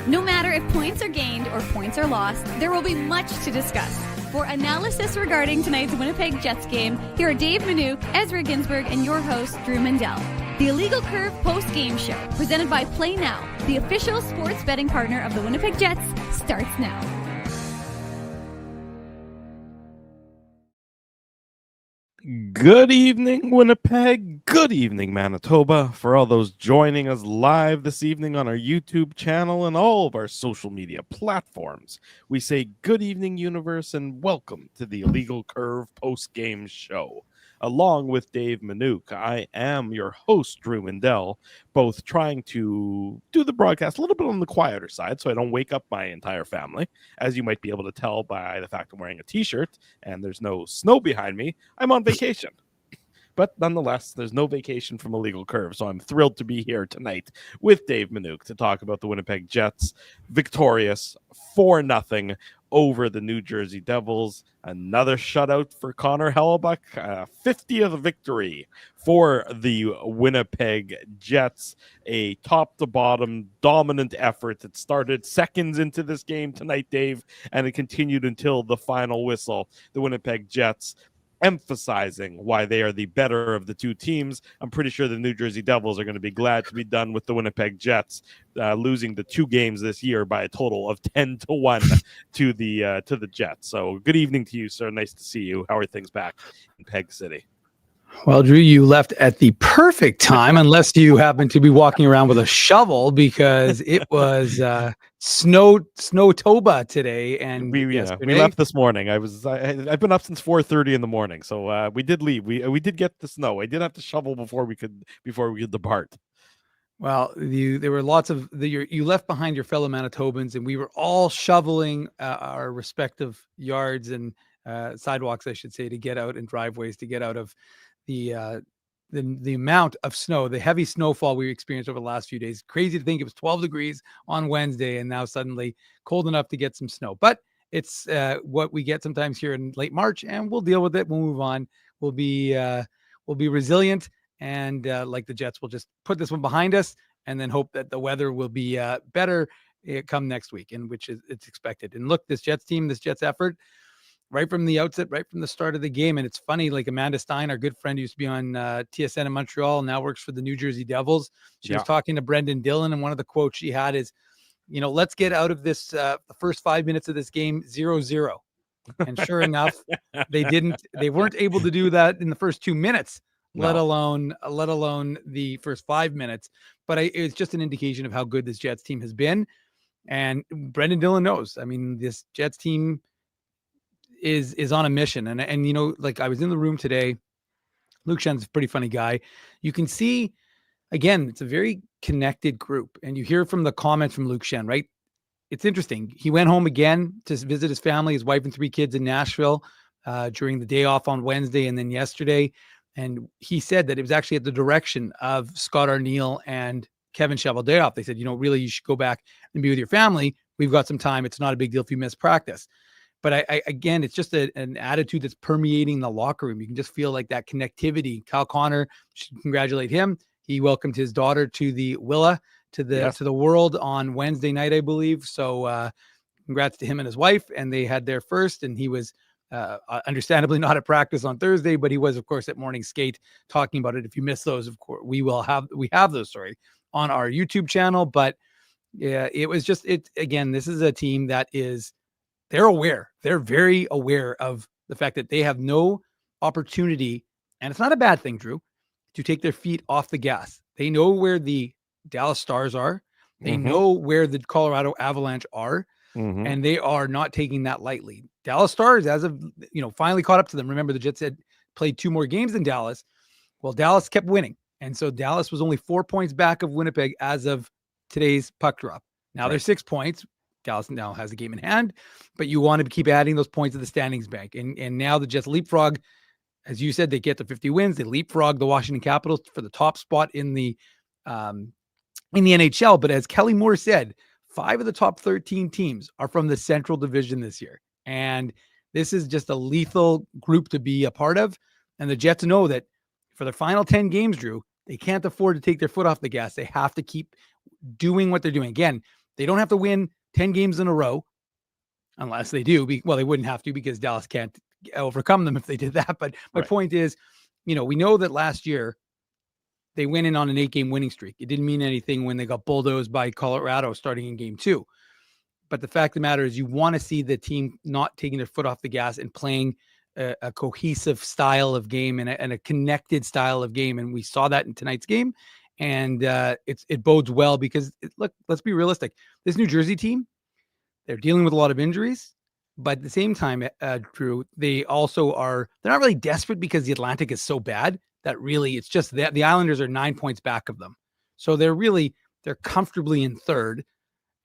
No matter if points are gained or points are lost, there will be much to discuss. For analysis regarding tonight's Winnipeg Jets game, here are Dave Manouk, Ezra Ginsburg, and your host, Drew Mandel. The Illegal Curve post-game show, presented by Play Now, the official sports betting partner of the Winnipeg Jets, starts now. Good evening, Winnipeg. Good evening, Manitoba. For all those joining us live this evening on our YouTube channel and all of our social media platforms, we say good evening, universe, and welcome to the Illegal Curve post-game show. Along with Dave Manouk, I am your host, Drew Mandel, both trying to do the broadcast a little bit on the quieter side so I don't wake up my entire family. As you might be able to tell by the fact I'm wearing a t-shirt and there's no snow behind me, I'm on vacation. But nonetheless, there's no vacation from Illegal Curve, so I'm thrilled to be here tonight with Dave Manouk to talk about the Winnipeg Jets victorious 4-0 over the New Jersey Devils. Another shutout for Connor Hellebuyck, 50th victory for the Winnipeg Jets. A top-to-bottom dominant effort that started seconds into this game tonight, Dave, and it continued until the final whistle. The Winnipeg Jets emphasizing why they are the better of the two teams. I'm pretty sure the New Jersey Devils are going to be glad to be done with the Winnipeg Jets, losing the two games this year by a total of 10-1 to the Jets. So good evening to you, sir. Nice to see you. How are things back in Peg City? Well, Drew, you left at the perfect time, unless you happen to be walking around with a shovel, because it was Snowtober today, and we left this morning. I've been up since 4:30 in the morning, so we did leave. We did get the snow. I did have to shovel before we could depart. Well, there were lots of you left behind your fellow Manitobans, and we were all shoveling our respective yards and sidewalks, I should say, to get out, and driveways to get out of the amount of snow, the heavy snowfall we experienced over the last few days. Crazy to think it was 12 degrees on Wednesday and now suddenly cold enough to get some snow. But it's what we get sometimes here in late March, and we'll deal with it. We'll move on. We'll be resilient, and like the Jets, we'll just put this one behind us and then hope that the weather will be better come next week, in which it's expected. And look, this Jets team, this Jets effort, right from the outset, right from the start of the game. And it's funny, like Amanda Stein, our good friend, used to be on TSN in Montreal, now works for the New Jersey Devils. She was talking to Brendan Dillon, and one of the quotes she had is, let's get out of this, the first 5 minutes of this game 0-0. And sure enough, they weren't able to do that in the first 2 minutes, let alone the first 5 minutes. But it's just an indication of how good this Jets team has been. And Brendan Dillon knows. I mean, this Jets team is on a mission. And like I was in the room today, Luke Schen's a pretty funny guy. You can see, again, it's a very connected group. And you hear from the comments from Luke Schen, right? It's interesting. He went home again to visit his family, his wife and 3 kids in Nashville during the day off on Wednesday and then yesterday. And he said that it was actually at the direction of Scott Arneal and Kevin Cheveldayoff. They said, really, you should go back and be with your family. We've got some time. It's not a big deal if you miss practice. But again, it's just an attitude that's permeating the locker room. You can just feel like that connectivity. Kyle Connor, should congratulate him. He welcomed his daughter to the Willa, to the world on Wednesday night, I believe. So congrats to him and his wife. And they had their first, and he was understandably not at practice on Thursday, but he was, of course, at morning skate talking about it. If you missed those, of course, we have those, on our YouTube channel. But yeah, it was just again, this is a team that they're aware. They're very aware of the fact that they have no opportunity, and it's not a bad thing, Drew, to take their feet off the gas. They know where the Dallas Stars are. They know where the Colorado Avalanche are, and they are not taking that lightly. Dallas Stars, as of, finally caught up to them. Remember, the Jets had played 2 more games than Dallas. Well, Dallas kept winning. And so Dallas was only 4 points back of Winnipeg as of today's puck drop. Now they're 6 points. Dallas now has a game in hand, but you want to keep adding those points to the standings bank. And now the Jets leapfrog, as you said, they get to 50 wins. They leapfrog the Washington Capitals for the top spot in the NHL. But as Kelly Moore said, 5 of the top 13 teams are from the Central Division this year. And this is just a lethal group to be a part of. And the Jets know that for their final 10 games, Drew, they can't afford to take their foot off the gas. They have to keep doing what they're doing. Again, They don't have to win 10 games in a row unless they do. Well, they wouldn't have to because Dallas can't overcome them if they did that. But my point is, we know that last year they went in on an 8-game winning streak. It didn't mean anything when they got bulldozed by Colorado starting in game 2. But the fact of the matter is you want to see the team not taking their foot off the gas and playing a cohesive style of game and a connected style of game. And we saw that in tonight's game. And it bodes well because, look, let's be realistic. This New Jersey team, they're dealing with a lot of injuries. But at the same time, Drew, they're not really desperate because the Atlantic is so bad that really it's just that the Islanders are 9 points back of them. So they're comfortably in third,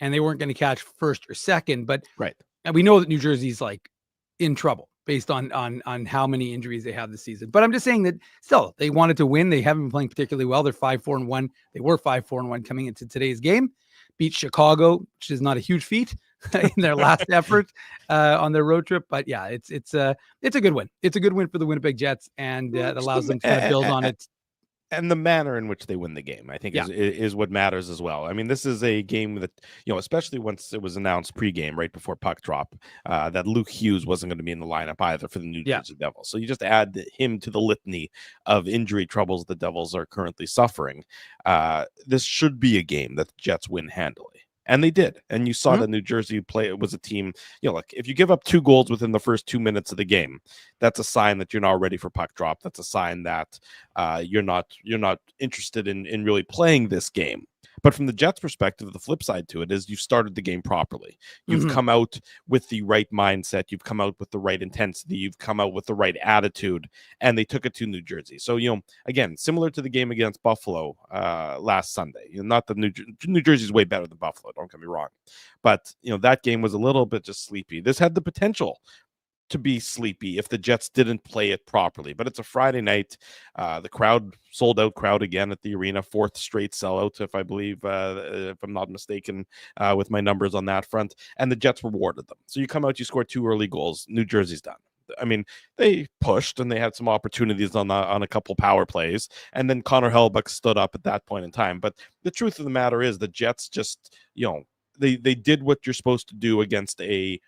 and they weren't going to catch first or second. But and we know that New Jersey's like in trouble based on how many injuries they have this season. But I'm just saying that still they wanted to win. They haven't been playing particularly well. They're 5-4-1. They were 5-4-1 coming into today's game. Beat Chicago, which is not a huge feat in their last effort on their road trip. But yeah, it's a good win. It's a good win for the Winnipeg Jets, and it allows them to kind of build on it. And the manner in which they win the game, I think, is what matters as well. I mean, this is a game that, especially once it was announced pregame, right before puck drop, that Luke Hughes wasn't going to be in the lineup either for the New Jersey Devils. So you just add him to the litany of injury troubles the Devils are currently suffering. This should be a game that the Jets win handily. And they did. And you saw that New Jersey play. It was a team, look, if you give up 2 goals within the first 2 minutes of the game, that's a sign that you're not ready for puck drop. That's a sign that you're not interested in really playing this game. But from the Jets' perspective, the flip side to it is you've started the game properly. You've come out with the right mindset. You've come out with the right intensity. You've come out with the right attitude, and they took it to New Jersey. So, again, similar to the game against Buffalo last Sunday. Not that New Jersey's way better than Buffalo, don't get me wrong. But, that game was a little bit just sleepy. This had the potential to be sleepy if the Jets didn't play it properly. But it's a Friday night. The crowd, sold out crowd again at the arena, 4th straight sellout, if I believe, if I'm not mistaken, with my numbers on that front. And the Jets rewarded them. So you come out, you score 2 early goals. New Jersey's done. I mean, they pushed and they had some opportunities on a couple power plays. And then Connor Hellebuyck stood up at that point in time. But the truth of the matter is the Jets just, they did what you're supposed to do against a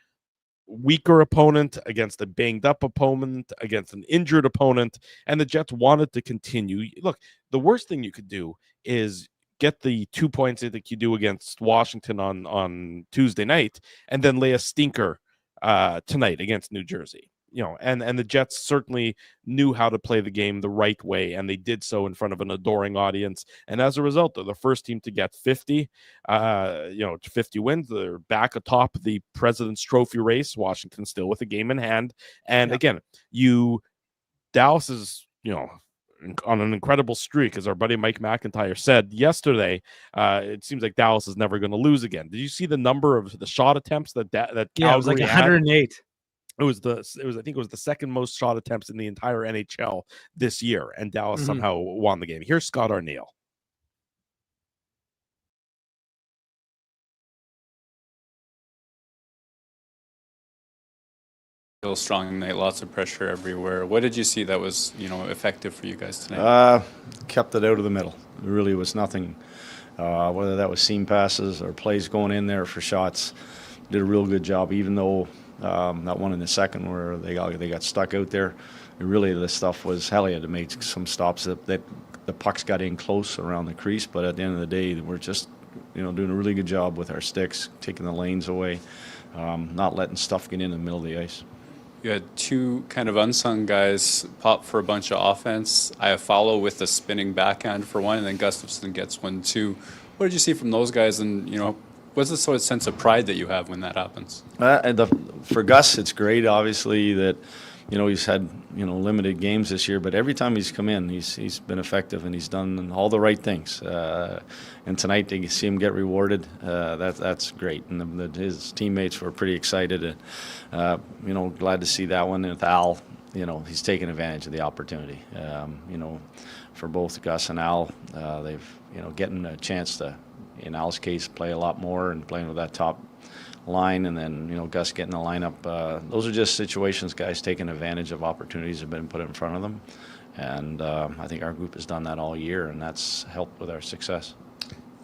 weaker opponent, against a banged up opponent, against an injured opponent, and the Jets wanted to continue. Look, the worst thing you could do is get the 2 points that you do against Washington on Tuesday night and then lay a stinker tonight against New Jersey. And the Jets certainly knew how to play the game the right way, and they did so in front of an adoring audience. And as a result, they're the first team to get 50 wins. They're back atop the President's Trophy race. Washington still with a game in hand. And again, Dallas is, on an incredible streak, as our buddy Mike McIntyre said yesterday. It seems like Dallas is never going to lose again. Did you see the number of the shot attempts that Calgary it was like 108. I think it was the second most shot attempts in the entire NHL this year, and Dallas somehow won the game. Here's Scott Arneal. Real strong night, lots of pressure everywhere. What did you see that was, effective for you guys tonight? Kept it out of the middle. There really was nothing, whether that was seam passes or plays going in there for shots. Did a real good job, even though that one in the second where they got stuck out there. Really, the stuff was Helly had to make some stops that the pucks got in close around the crease. But at the end of the day, we're just doing a really good job with our sticks, taking the lanes away, not letting stuff get in the middle of the ice. You had 2 kind of unsung guys pop for a bunch of offense. I follow with a spinning backhand for one, and then Gustafson gets one too. What did you see from those guys? And what's the sort of sense of pride that you have when that happens? For Gus, it's great, obviously, that he's had limited games this year, but every time he's come in, he's been effective and he's done all the right things. And tonight, to see him get rewarded, that's great. And his teammates were pretty excited. Glad to see that one. And with Al, he's taken advantage of the opportunity. For both Gus and Al, they've getting a chance to, in Al's case, play a lot more and playing with that top line, and then Gus getting the lineup. Those are just situations guys taking advantage of opportunities that have been put in front of them, and I think our group has done that all year, and that's helped with our success.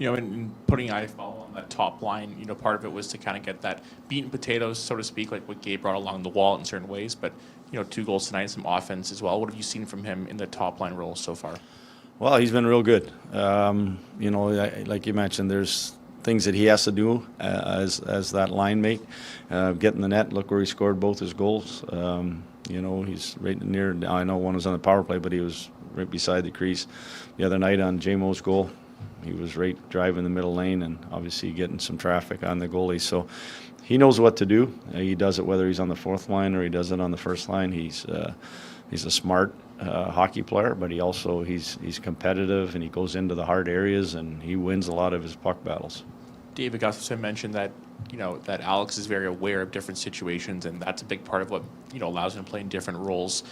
In putting Iafallo on that top line. You know, part of it was to kind of get that beaten potatoes, so to speak, like what Gabe brought along the wall in certain ways. But, you know, 2 goals tonight, some offense as well. What have you seen from him in the top line role so far? Well, he's been real good. You know, like you mentioned, there's things that he has to do as that line mate. Get in the net, look where he scored both his goals. You know, he's right near, I know one was on the power play, but he was right beside the crease. The other night on JMO's goal, he was right driving the middle lane and obviously getting some traffic on the goalie. So he knows what to do. He does it whether he's on the fourth line or he does it on the first line. He's a smart hockey player, but he's competitive and he goes into the hard areas and he wins a lot of his puck battles. David Gustafson mentioned that, you know, that Alex is very aware of different situations, and that's a big part of what, you know, allows him to play in different roles.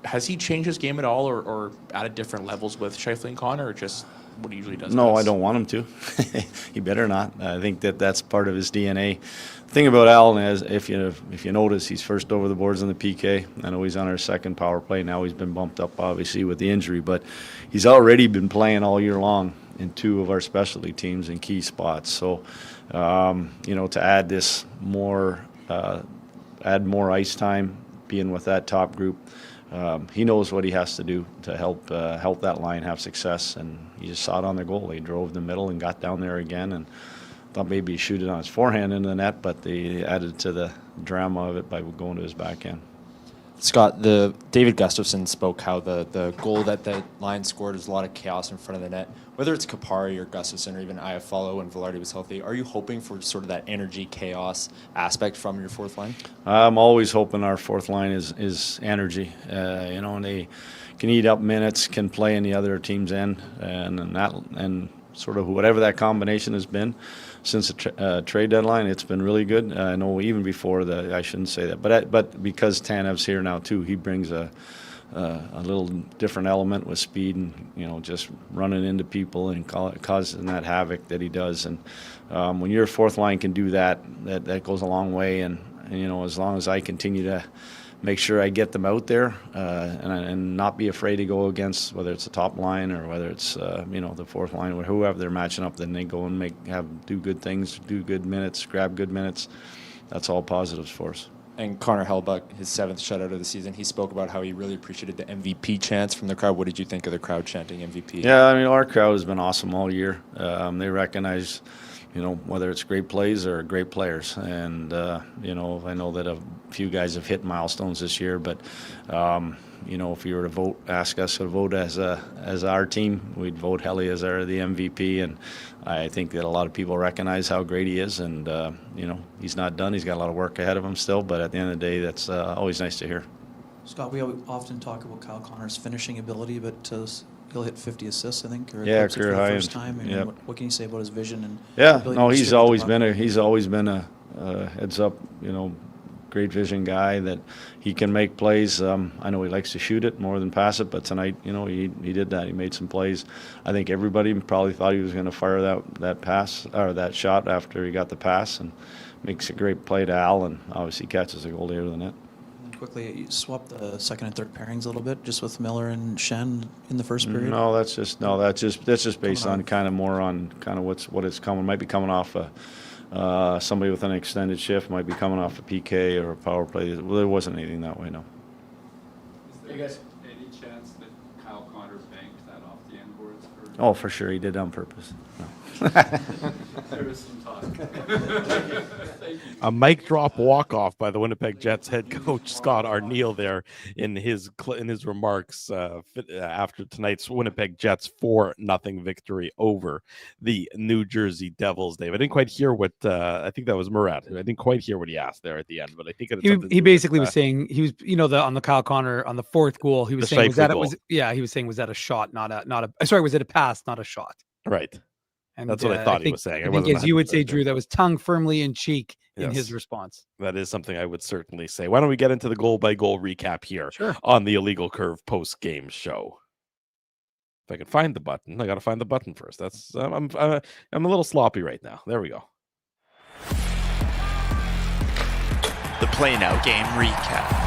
Has he changed his game at all or added different levels with Scheifele and Connor, or just what he usually does? No, best? I don't want him to. He better not. I think that's part of his DNA. The thing about Allen is, if you notice, he's first over the boards on the PK. I know he's on our second power play. Now he's been bumped up, obviously, with the injury, but he's already been playing all year long in 2 of our specialty teams in key spots. So, you know, to add this more, add more ice time, being with that top group, he knows what he has to do to help that line have success. And you just saw it on the goal. He drove the middle and got down there again, and thought maybe he shoot it on his forehand into the net, but they added to the drama of it by going to his backhand. Scott, the David Gustafson spoke how the goal that the line scored was a lot of chaos in front of the net. Whether it's Kapari or Gustafson or even Iafallo when Velarde was healthy, are you hoping for sort of that energy chaos aspect from your fourth line? I'm always hoping our fourth line is energy. You know, and they can eat up minutes, can play in the other team's end, and sort of whatever that combination has been since the trade deadline, it's been really good. I know even before I shouldn't say that, but because Tanev's here now too, he brings a little different element with speed and, you know, just running into people and causing that havoc that he does. And when your fourth line can do that goes a long way. And you know, as long as I continue to make sure I get them out there and not be afraid to go against whether it's the top line or whether it's you know, the fourth line or whoever they're matching up, then they go and do good things, do good minutes, grab good minutes. That's all positives for us. And Connor Hellebuyck, his 7th shutout of the season, he spoke about how he really appreciated the MVP chants from the crowd. What did you think of the crowd chanting MVP? Yeah, I mean, our crowd has been awesome all year. They recognize, you know, whether it's great plays or great players. And, you know, I know that a few guys have hit milestones this year, but, you know, if you were to ask us to vote as our team, we'd vote Helly as the MVP. And I think that a lot of people recognize how great he is. And, you know, he's not done. He's got a lot of work ahead of him still. But at the end of the day, that's always nice to hear. Scott, we often talk about Kyle Connor's finishing ability, but he'll hit 50 assists, I think, or yeah, for the first time. I mean, yep. what can you say about his vision and? Yeah, no, he's always been a heads up, you know, great vision guy that he can make plays. I know he likes to shoot it more than pass it, but tonight, you know, he did that. He made some plays. I think everybody probably thought he was going to fire that pass or that shot after he got the pass, and makes a great play to Al, and obviously catches a goal to the net. Quickly, you swapped the second and third pairings a little bit, just with Miller and Shen in the first period. No, that's just based on kind of more on kind of what it's coming. Might be coming off somebody with an extended shift, might be coming off a PK or a power play. Well, there wasn't anything that way, no. Is there any chance that Kyle Connor banked that off the end boards? Oh, for sure, he did on purpose. No. There was some talk. A mic drop walk-off by the Winnipeg Jets head coach Scott Arneal there in his remarks after tonight's Winnipeg Jets 4-0 victory over the New Jersey Devils. Dave, I didn't quite hear what I think that was Murat. I didn't quite hear what he asked there at the end, but I think he basically was saying he was, you know, on the Kyle Connor on the 4th goal, he was saying was that a shot, not a sorry, was it a pass, not a shot? Right. And that's what I thought he was saying. I think, as you would say, Drew, that was tongue firmly in cheek in his response. That is something I would certainly say. Why don't we get into the goal-by-goal recap here on the Illegal Curve post-game show? If I can find the button, I got to find the button first. That's I'm a little sloppy right now. There we go. The Play Now game recap.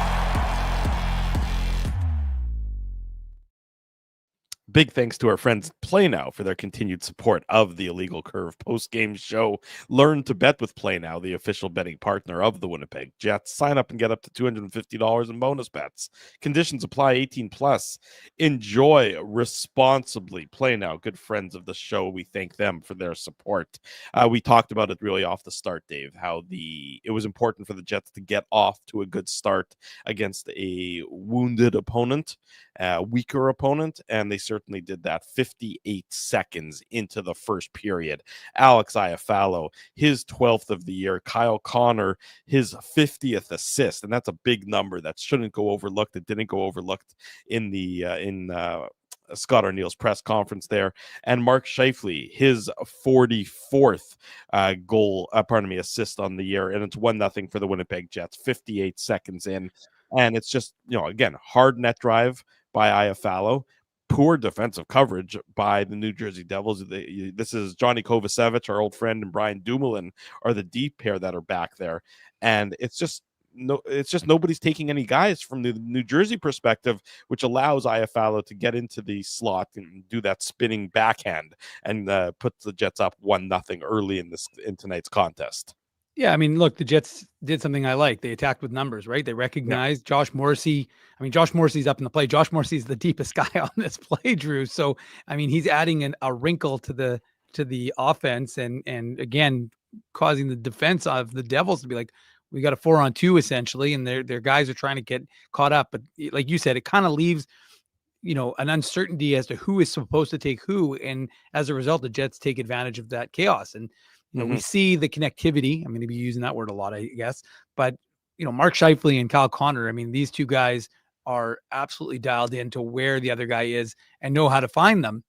Big thanks to our friends at Play Now for their continued support of the Illegal Curve post-game show. Learn to bet with Play Now, the official betting partner of the Winnipeg Jets. Sign up and get up to $250 in bonus bets. Conditions apply. 18 plus. Enjoy responsibly. Play Now, good friends of the show. We thank them for their support. We talked about it really off the start, Dave, how it was important for the Jets to get off to a good start against a wounded opponent, weaker opponent, and they certainly did that. 58 seconds into the first period, Alex Iafallo, his 12th of the year. Kyle Connor, his 50th assist, and that's a big number that shouldn't go overlooked. It didn't go overlooked in Scott Arneal's press conference there. And Mark Scheifele, his 44th assist on the year, and it's 1-0 for the Winnipeg Jets. 58 seconds in, and it's just, again, hard net drive by Iafallo, poor defensive coverage by the New Jersey Devils. This is Johnny Kovacevic, our old friend, and Brian Dumoulin are the deep pair that are back there, and it's just nobody's taking any guys from the New Jersey perspective, which allows Iafallo to get into the slot and do that spinning backhand and puts the Jets up 1-0 early in tonight's contest. Yeah, I mean, look, the Jets did something I like. They attacked with numbers, right? They recognized Josh Morrissey. I mean, Josh Morrissey's up in the play. Josh Morrissey's the deepest guy on this play, Drew. So, I mean, he's adding a wrinkle to the offense and again, causing the defense of the Devils to be like, we got a 4-on-2 essentially, and their guys are trying to get caught up. But like you said, it kind of leaves, an uncertainty as to who is supposed to take who. And as a result, the Jets take advantage of that chaos. And we see the connectivity. I'm going to be using that word a lot, I guess. But, Mark Scheifele and Kyle Connor, I mean, these two guys are absolutely dialed into where the other guy is and know how to find them.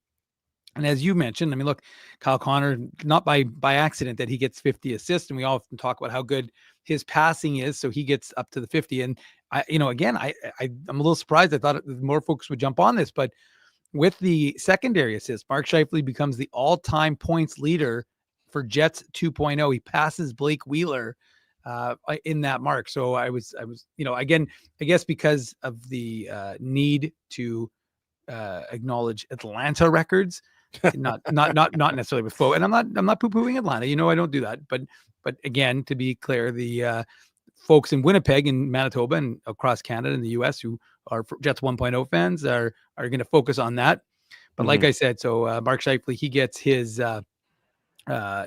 And as you mentioned, I mean, look, Kyle Connor, not by accident that he gets 50 assists. And we often talk about how good his passing is. So he gets up to the 50. And I'm a little surprised. I thought more folks would jump on this, but with the secondary assist, Mark Scheifele becomes the all-time points leader for Jets 2.0. He passes Blake Wheeler in that mark. So I was, again, I guess because of the need to acknowledge Atlanta records, not necessarily with Fo. And I'm not poo-pooing Atlanta. I don't do that. But again, to be clear, the folks in Winnipeg and Manitoba and across Canada and the US who are Jets 1.0 fans are going to focus on that. But like I said, so Mark Scheifele, he gets his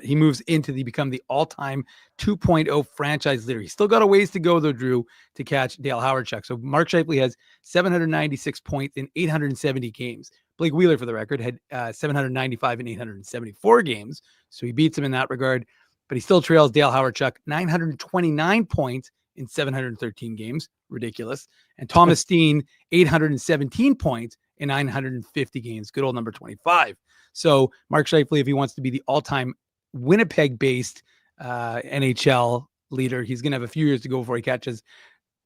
he moves into become the all-time 2.0 franchise leader. He's still got a ways to go though, Drew, to catch Dale Hawerchuk. So Mark Scheifele has 796 points in 870 games. Blake Wheeler, for the record, had 795 in 874 games. So he beats him in that regard, but he still trails Dale Hawerchuk 929 points in 713 games. Ridiculous. And Thomas Steen, 817 points in 950 games. Good old number 25. So Mark Scheifele, if he wants to be the all-time Winnipeg-based NHL leader, he's going to have a few years to go before he catches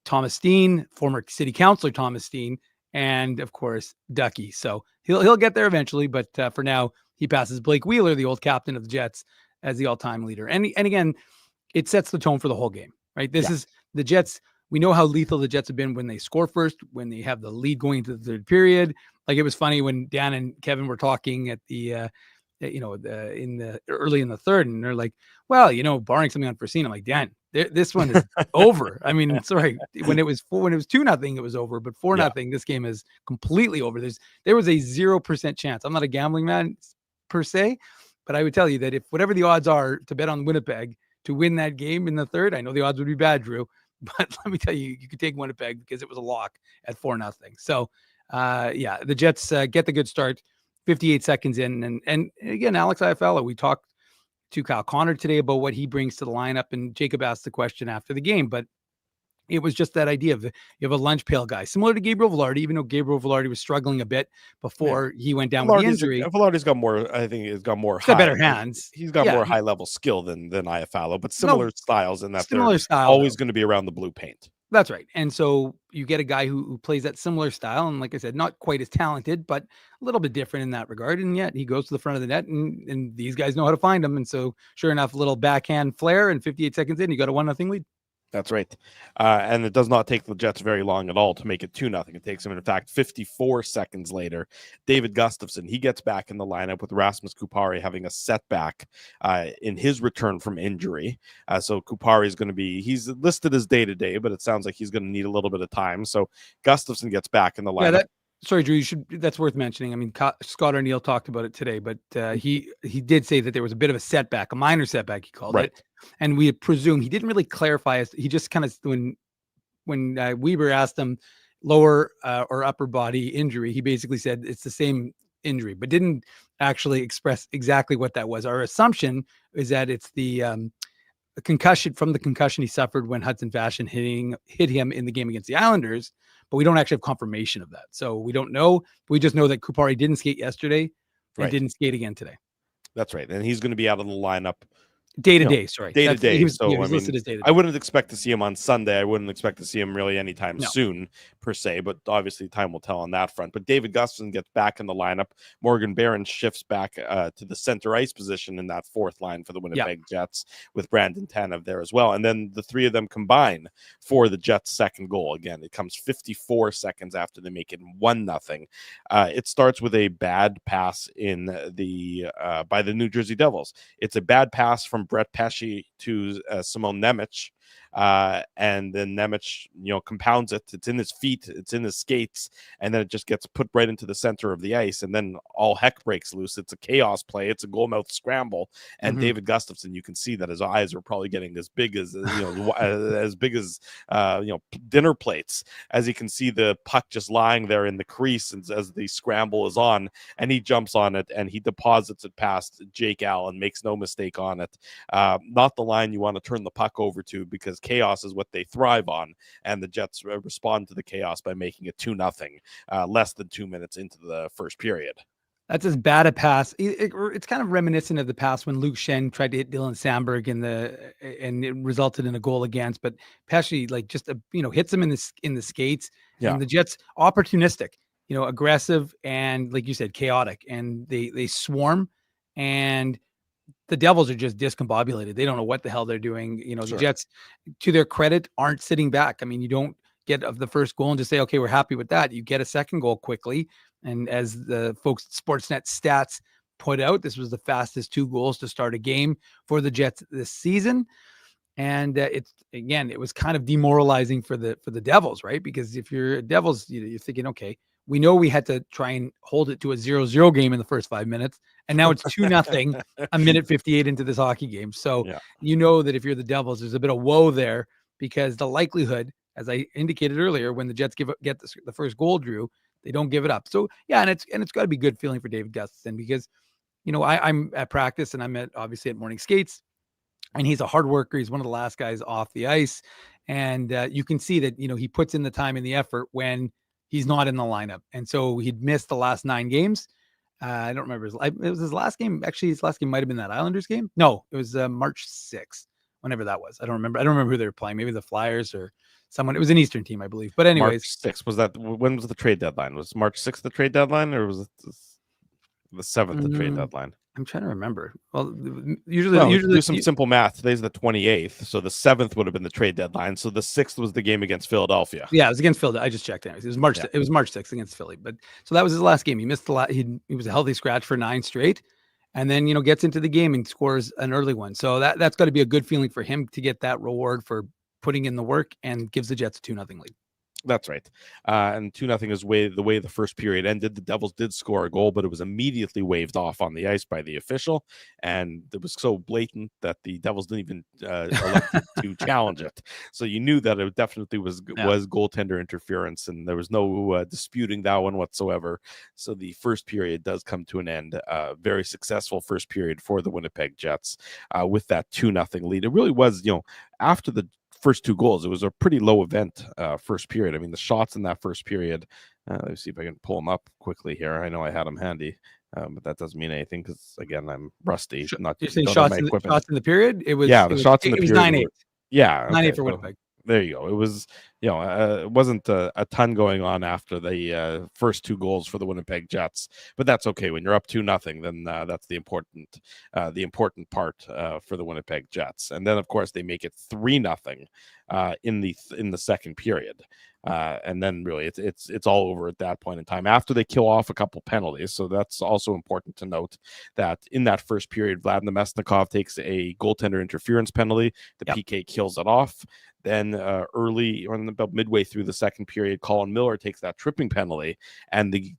Thomas Steen, former city councilor Thomas Steen, and of course Ducky. So he'll get there eventually, but for now he passes Blake Wheeler, the old captain of the Jets, as the all-time leader. And again, it sets the tone for the whole game, right? This is the Jets. We know how lethal the Jets have been when they score first, when they have the lead going into the third period. Like it was funny when Dan and Kevin were talking at the, early in the third, and they're like, well, barring something unforeseen, I'm like, Dan, this one is over. I mean, sorry, when it was 2-0, it was over, but 4-0, this game is completely over. There was a 0% chance. I'm not a gambling man per se, but I would tell you that if whatever the odds are to bet on Winnipeg to win that game in the third, I know the odds would be bad, Drew, but let me tell you, you could take Winnipeg because it was a lock at 4-0. So, the Jets get the good start, 58 seconds in. And again, Alex Iafallo, we talked to Kyle Connor today about what he brings to the lineup, and Jacob asked the question after the game, but it was just that idea of you have a lunch pail guy, similar to Gabriel Velarde, even though Gabriel Velarde was struggling a bit before he went down with the injury. Velarde's got more, I think he's got more. He's got better hands. He's got more high-level skill than Iafallo, but similar styles in that similar style, always going to be around the blue paint. That's right. And so you get a guy who plays that similar style. And like I said, not quite as talented, but a little bit different in that regard. And yet he goes to the front of the net and these guys know how to find him. And so sure enough, a little backhand flare and 58 seconds in, you got a 1-0 lead. That's right. And it does not take the Jets very long at all to make it 2-0. It takes them, in fact, 54 seconds later. David Gustafsson, he gets back in the lineup with Rasmus Kupari having a setback in his return from injury. So Kupari is going to be, he's listed as day-to-day, but it sounds like he's going to need a little bit of time. So Gustafsson gets back in the lineup. Sorry, Drew, that's worth mentioning. I mean, Scott Arneal talked about it today, but he did say that there was a bit of a setback, a minor setback, he called it. And we presume he didn't really clarify as he just kind of, when Weber asked him lower or upper body injury, he basically said it's the same injury, but didn't actually express exactly what that was. Our assumption is that it's the concussion from the concussion he suffered when Hudson Fashion hit him in the game against the Islanders, but we don't actually have confirmation of that. So we don't know. We just know that Kupari didn't skate yesterday and didn't skate again today. That's right. And he's going to be out of the lineup day to day. Sorry. Day to day. He was I mean, listed as day to day. I wouldn't expect to see him on Sunday. I wouldn't expect to see him really anytime soon, per se, but obviously time will tell on that front. But David Gustafsson gets back in the lineup. Morgan Barron shifts back to the center ice position in that fourth line for the Winnipeg Jets with Brandon Tanev there as well. And then the three of them combine for the Jets' second goal. Again, it comes 54 seconds after they make it 1-0. It starts with a bad pass in by the New Jersey Devils. It's a bad pass from Brett Pesce to Simon Nemec. And then Nemec, compounds it. It's in his feet, it's in his skates, and then it just gets put right into the center of the ice, and then all heck breaks loose. It's a chaos play. It's a goalmouth scramble, and David Gustafsson, you can see that his eyes are probably getting as big as as big as dinner plates, as you can see the puck just lying there in the crease as the scramble is on, and he jumps on it and he deposits it past Jake Allen, makes no mistake on it. Not the line you want to turn the puck over to, because chaos is what they thrive on, and the Jets respond to the chaos by making it 2-0 less than 2 minutes into the first period. That's as bad a pass. It's kind of reminiscent of the pass when Luke Shen tried to hit Dylan Sandberg and it resulted in a goal against. But Pesce hits him in the skates. Yeah. And the Jets opportunistic, aggressive and, like you said, chaotic, and they swarm, and the Devils are just discombobulated. They don't know what the hell they're doing. The Jets, to their credit, aren't sitting back. I mean, you don't get of the first goal and just say, okay, we're happy with that. You get a second goal quickly. And as the folks at Sportsnet stats put out, this was the fastest 2 goals to start a game for the Jets this season. And it was kind of demoralizing for the Devils, right? Because if you're Devils, you're thinking, okay, we know we had to try and hold it to a 0-0 game in the first 5 minutes, and now it's 2-0 a minute 58 into this hockey game. So you know that if you're the Devils, there's a bit of woe there, because the likelihood, as I indicated earlier, when the Jets get the first goal, Drew, they don't give it up. So and it's got to be good feeling for David Gustafsson, because I'm at practice and I'm obviously at morning skates, and he's a hard worker. He's one of the last guys off the ice, and you can see that he puts in the time and the effort when he's not in the lineup. And so he'd missed the last 9 games. I don't remember. It was his last game. Actually, his last game might have been that Islanders game. No, it was March 6th, whenever that was. I don't remember who they were playing. Maybe the Flyers or someone. It was an Eastern team, I believe. But anyways. March 6th. When was the trade deadline? Was March 6th the trade deadline, or was it the 7th the trade deadline? I'm trying to remember. Well, usually do some simple math. Today's the 28th, so the 7th would have been the trade deadline. So the 6th was the game against Philadelphia. Yeah, it was against Philadelphia. I just checked. Anyways, it was March. Yeah. It was March 6th against Philly. But so that was his last game. He missed the last. He was a healthy scratch for 9 straight, and then gets into the game and scores an early one. So that's got to be a good feeling for him to get that reward for putting in the work, and gives the Jets a 2-0 lead. That's right. And 2-0 is the way the first period ended. The Devils did score a goal, but it was immediately waved off on the ice by the official. And it was so blatant that the Devils didn't even elect to challenge it. So you knew that it definitely was goaltender interference, and there was no disputing that one whatsoever. So the first period does come to an end. Very successful first period for the Winnipeg Jets with that 2-0 lead. It really was, after the first 2 goals, it was a pretty low event first period. I mean, the shots in that first period, let's see if I can pull them up quickly here. I know I had them handy, but that doesn't mean anything because, again, I'm rusty. You're saying shots in the period? It was the shots in the period. 9-8. Yeah. 9-8 for Winnipeg. There you go. It was, it wasn't a ton going on after the first two goals for the Winnipeg Jets, but that's okay. When you're up 2-0, then that's the important part for the Winnipeg Jets. And then, of course, they make it 3-0 in the second period. And then really it's all over at that point in time after they kill off a couple penalties. So that's also important to note that in that first period, Vlad Nemesnikov takes a goaltender interference penalty. The PK kills it off. Then early or about midway through the second period, Colin Miller takes that tripping penalty, and the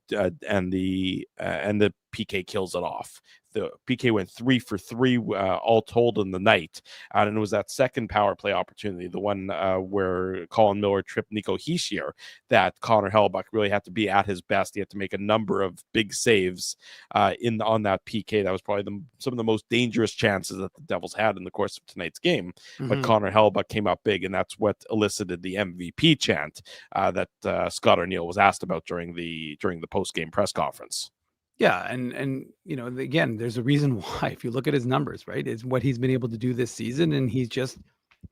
PK kills it off. The PK went 3 for 3 all told in the night, and it was that second power play opportunity, the one where Colin Miller tripped Nico Hischier, that Connor Hellebuyck really had to be at his best. He had to make a number of big saves on that PK. That was probably some of the most dangerous chances that the Devils had in the course of tonight's game. But Connor Hellebuyck came up big, and that's what elicited the MVP chant that Scott Arneal was asked about during the post-game press conference. Yeah, and again, there's a reason why. If you look at his numbers, right, it's what he's been able to do this season, and he's just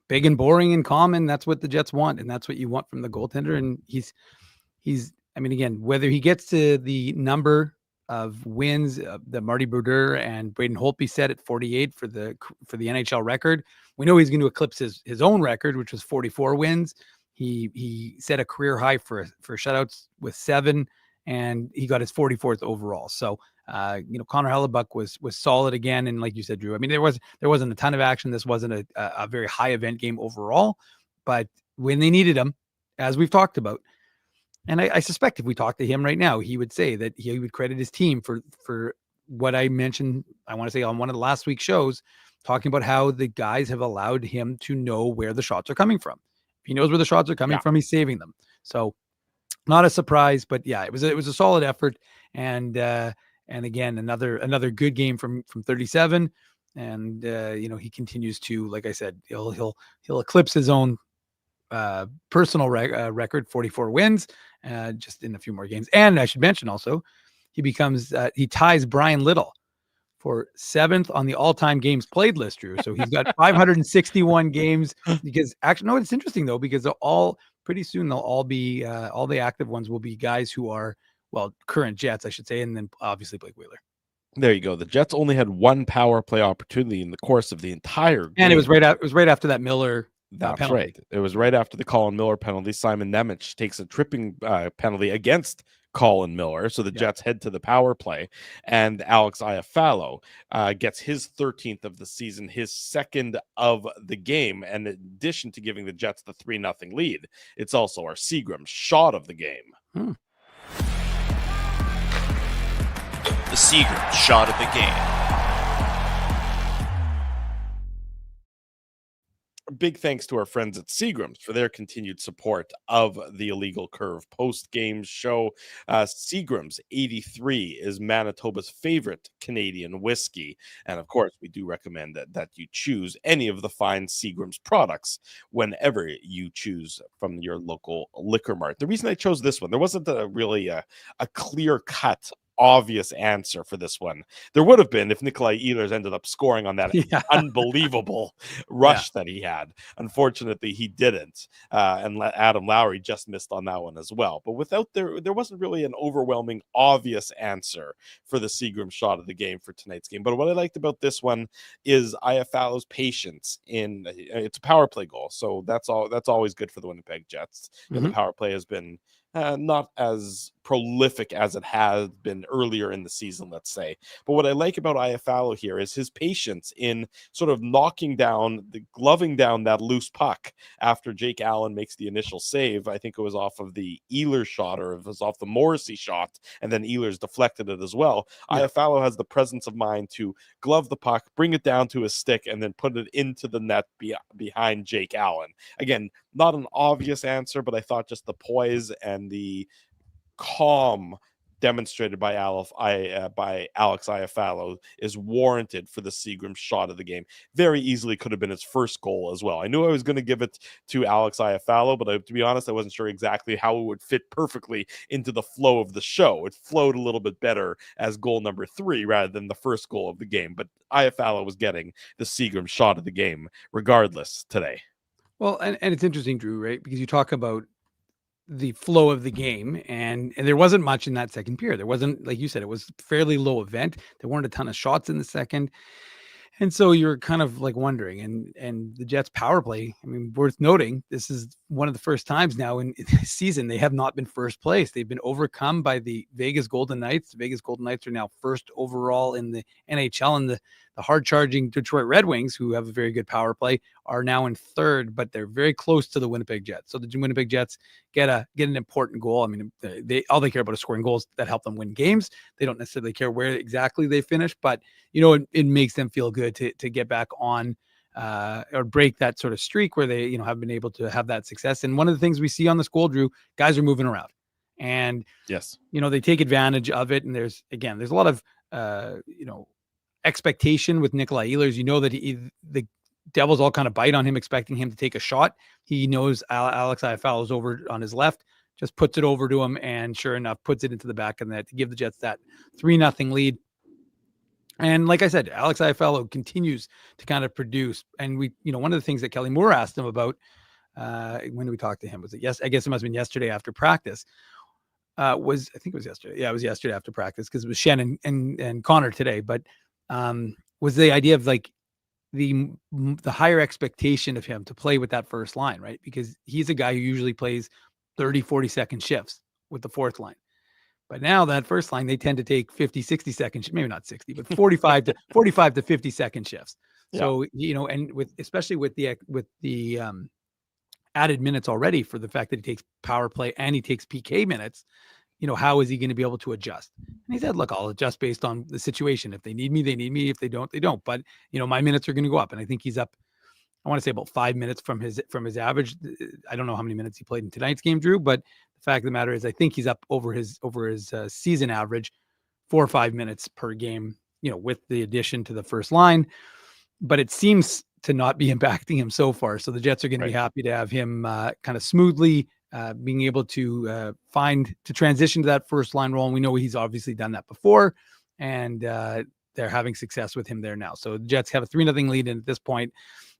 big and boring and calm, and that's what the Jets want, and that's what you want from the goaltender. And he's. I mean, again, whether he gets to the number of wins that Marty Brodeur and Braden Holtby set at 48 for the NHL record, we know he's going to eclipse his own record, which was 44 wins. He set a career high for shutouts with 7. And he got his 44th overall. So, Connor Hellebuyck was solid again. And like you said, Drew, I mean, there wasn't a ton of action. This wasn't a very high event game overall, but when they needed him, as we've talked about, and I suspect if we talked to him right now, he would say that he would credit his team for what I mentioned, I want to say on one of the last week's shows, talking about how the guys have allowed him to know where the shots are coming from. If he knows where the shots are coming from, he's saving them. So, not a surprise, but yeah, it was a solid effort, and again another good game from 37, and he continues to, like I said, he'll eclipse his own personal record, 44 wins, just in a few more games. And I should mention also, he ties Brian Little for 7th on the all-time games played list, Drew. So he's got 561 games. Because actually, no, it's interesting though, because pretty soon they'll all be all the active ones will be guys who are, well, current Jets, I should say, and then obviously Blake Wheeler. There you go. The Jets only had one power play opportunity in the course of the entire game. And it was right after that Miller. That's penalty. right. It was right after the Colin Miller penalty. Simon Nemec takes a tripping penalty against Colin Miller. So the Jets head to the power play, and Alex Iafallo gets his 13th of the season, his second of the game. And in addition to giving the Jets the 3-0 lead, it's also our Seagram shot of the game. The Seagram shot of the game. Big thanks to our friends at Seagram's for their continued support of the Illegal Curve post-game show. Seagram's 83 is Manitoba's favorite Canadian whiskey. And of course, we do recommend that you choose any of the fine Seagram's products whenever you choose from your local liquor mart. The reason I chose this one, there wasn't really a clear-cut obvious answer for this one. There would have been if Nikolai Ehlers ended up scoring on that unbelievable rush that he had. Unfortunately, he didn't. And Adam Lowry just missed on that one as well. But there wasn't really an overwhelming obvious answer for the Seagram shot of the game for tonight's game. But what I liked about this one is Iafallo's patience in it's a power play goal. So that's always good for the Winnipeg Jets. The power play has been not as prolific as it has been earlier in the season, let's say. But what I like about Iafallo here is his patience in sort of gloving down that loose puck after Jake Allen makes the initial save. I think it was off of the Ehlers shot, or it was off the Morrissey shot, and then Ehlers deflected it as well. Iafallo has the presence of mind to glove the puck, bring it down to his stick, and then put it into the net behind Jake Allen. Again, not an obvious answer, but I thought just the poise and the calm demonstrated by Alex Iafallo is warranted for the Seagram shot of the game. Very easily could have been his first goal as well. I knew I was going to give it to Alex Iafallo, but to be honest, I wasn't sure exactly how it would fit perfectly into the flow of the show. It flowed a little bit better as goal number 3 rather than the first goal of the game. But Iafallo was getting the Seagram shot of the game regardless today. Well, and it's interesting, Drew, right? Because you talk about the flow of the game, and there wasn't much in that second period. There wasn't, like you said, it was fairly low event. There weren't a ton of shots in the second. And so you're kind of like wondering, and the Jets power play, I mean, worth noting, this is one of the first times now in this season they have not been first place. They've been overcome by the Vegas Golden Knights. The Vegas Golden Knights are now first overall in the NHL, and the hard-charging Detroit Red Wings, who have a very good power play, are now in third, but they're very close to the Winnipeg Jets. So the Winnipeg Jets get an important goal. I mean, they all they care about is scoring goals that help them win games. They don't necessarily care where exactly they finish, but it makes them feel good to get back on or break that sort of streak where they have been able to have that success. And one of the things we see on this goal, Drew, guys are moving around, and Yes, they take advantage of it. And there's a lot of expectation with Nikolai Ehlers. That the Devils all kind of bite on him, expecting him to take a shot. He knows Alex Iafallo is over on his left, just puts it over to him, and sure enough, puts it into the back of the net to give the Jets that 3-0 lead. And like I said, Alex Iafallo continues to kind of produce. And one of the things that Kelly Moore asked him about, when we talked to him, was it I guess it must have been yesterday after practice. I think it was yesterday. Yeah, it was yesterday after practice, because it was Shen and Connor today. But was the idea of like the higher expectation of him to play with that first line, right? Because he's a guy who usually plays 30, 40-second shifts with the fourth line. But now that first line, they tend to take 50, 60-second, maybe not 60, but 45 to 50-second shifts. Yeah. So, and especially with the added minutes already, for the fact that he takes power play and he takes PK minutes, how is he going to be able to adjust? And he said, look, I'll adjust based on the situation. If they need me, they need me. If they don't, they don't. But, my minutes are going to go up. And I think he's up, I want to say about 5 minutes from his average. I don't know how many minutes he played in tonight's game, Drew, but the fact of the matter is I think he's up over his season average 4 or 5 minutes per game, with the addition to the first line. But it seems to not be impacting him so far. So the Jets are going to be happy to have him kind of smoothly being able to transition to that first line role. And we know he's obviously done that before, and they're having success with him there now. So the Jets have a 3-0 lead. And at this point,